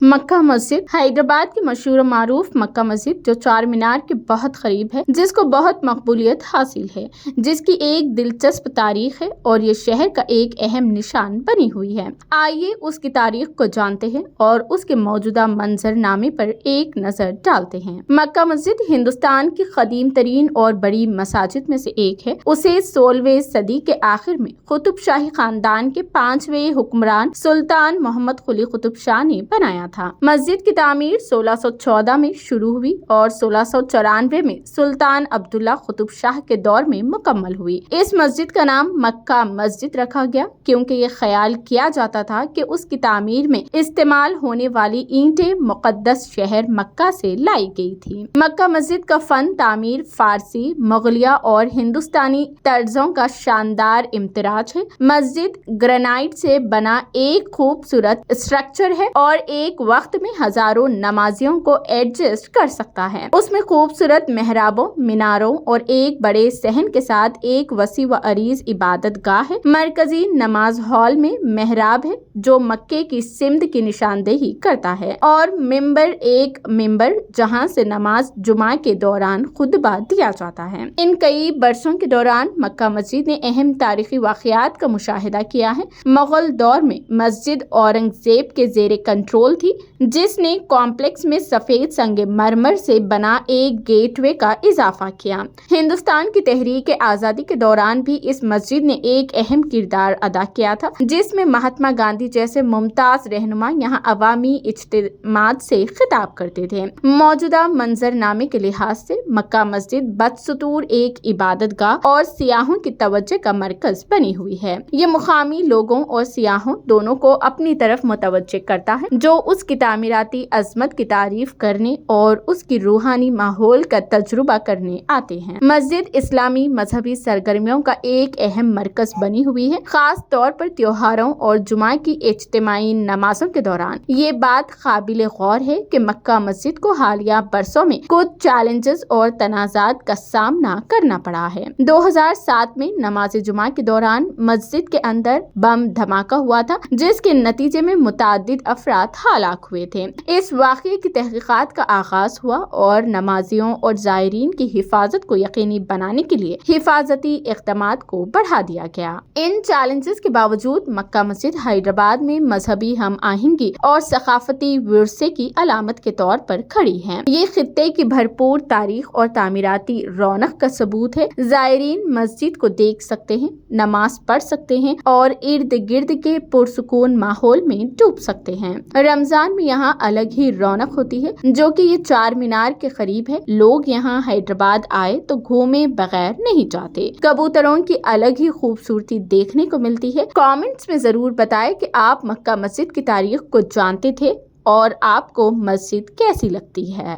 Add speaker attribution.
Speaker 1: مکہ مسجد حیدرآباد کی مشہور و معروف مکہ مسجد جو چار مینار کے بہت قریب ہے، جس کو بہت مقبولیت حاصل ہے، جس کی ایک دلچسپ تاریخ ہے اور یہ شہر کا ایک اہم نشان بنی ہوئی ہے۔ آئیے اس کی تاریخ کو جانتے ہیں اور اس کے موجودہ منظر نامے پر ایک نظر ڈالتے ہیں۔ مکہ مسجد ہندوستان کی قدیم ترین اور بڑی مساجد میں سے ایک ہے۔ اسے 16ویں صدی کے آخر میں قطب شاہی خاندان کے 5ویں حکمران سلطان محمد قلی قطب شاہ نے بنایا تھا۔ مسجد کی تعمیر 1614 میں شروع ہوئی اور 1694 میں سلطان عبداللہ قطب شاہ کے دور میں مکمل ہوئی۔ اس مسجد کا نام مکہ مسجد رکھا گیا کیونکہ یہ خیال کیا جاتا تھا کہ اس کی تعمیر میں استعمال ہونے والی اینٹیں مقدس شہر مکہ سے لائی گئی تھی۔ مکہ مسجد کا فن تعمیر فارسی، مغلیہ اور ہندوستانی طرزوں کا شاندار امتزاج ہے۔ مسجد گرینائٹ سے بنا ایک خوبصورت اسٹرکچر ہے اور ایک وقت میں ہزاروں نمازیوں کو ایڈجسٹ کر سکتا ہے۔ اس میں خوبصورت محرابوں، میناروں اور ایک بڑے صحن کے ساتھ ایک وسیع و عریض عبادت گاہ ہے۔ مرکزی نماز ہال میں محراب ہے جو مکے کی سمت کی نشاندہی کرتا ہے، اور ایک ممبر جہاں سے نماز جمعہ کے دوران خطبہ دیا جاتا ہے۔ ان کئی برسوں کے دوران مکہ مسجد نے اہم تاریخی واقعات کا مشاہدہ کیا ہے۔ مغل دور میں مسجد اورنگزیب کے زیر کنٹرول تھی، جس نے کمپلیکس میں سفید سنگ مرمر سے بنا ایک گیٹ وے کا اضافہ کیا۔ ہندوستان کی تحریک آزادی کے دوران بھی اس مسجد نے ایک اہم کردار ادا کیا تھا، جس میں مہاتما گاندھی جیسے ممتاز رہنما یہاں عوامی اجتماعات سے خطاب کرتے تھے۔ موجودہ منظر نامے کے لحاظ سے مکہ مسجد بدستور ایک عبادت گاہ اور سیاحوں کی توجہ کا مرکز بنی ہوئی ہے۔ یہ مقامی لوگوں اور سیاحوں دونوں کو اپنی طرف متوجہ کرتا ہے، جو اس کی تعمیراتی عظمت کی تعریف کرنے اور اس کی روحانی ماحول کا تجربہ کرنے آتے ہیں۔ مسجد اسلامی مذہبی سرگرمیوں کا ایک اہم مرکز بنی ہوئی ہے، خاص طور پر تہواروں اور جمعہ کی اجتماعی نمازوں کے دوران۔ یہ بات قابل غور ہے کہ مکہ مسجد کو حالیہ برسوں میں کچھ چیلنجز اور تنازعات کا سامنا کرنا پڑا ہے۔ 2007 میں نماز جمعہ کے دوران مسجد کے اندر بم دھماکہ ہوا تھا، جس کے نتیجے میں متعدد افراد ہلاک ہوئے تھے۔ اس واقعے کی تحقیقات کا آغاز ہوا اور نمازیوں اور زائرین کی حفاظت کو یقینی بنانے کے لیے حفاظتی اقدامات کو بڑھا دیا گیا۔ ان چیلنجز کے باوجود مکہ مسجد حیدرآباد میں مذہبی ہم آہنگی اور ثقافتی ورثے کی علامت کے طور پر کھڑی ہے۔ یہ خطے کی بھرپور تاریخ اور تعمیراتی رونق کا ثبوت ہے۔ زائرین مسجد کو دیکھ سکتے ہیں، نماز پڑھ سکتے ہیں اور ارد گرد کے پرسکون ماحول میں ڈوب سکتے ہیں۔ رمضان میں یہاں الگ ہی رونق ہوتی ہے، جو کہ یہ چار مینار کے قریب ہے۔ لوگ یہاں حیدرآباد آئے تو گھومے بغیر نہیں جاتے۔ کبوتروں کی الگ ہی خوبصورتی دیکھنے کو ملتی ہے۔ کامنٹس میں ضرور بتائیں کہ آپ مکہ مسجد کی تاریخ کو جانتے تھے اور آپ کو مسجد کیسی لگتی ہے۔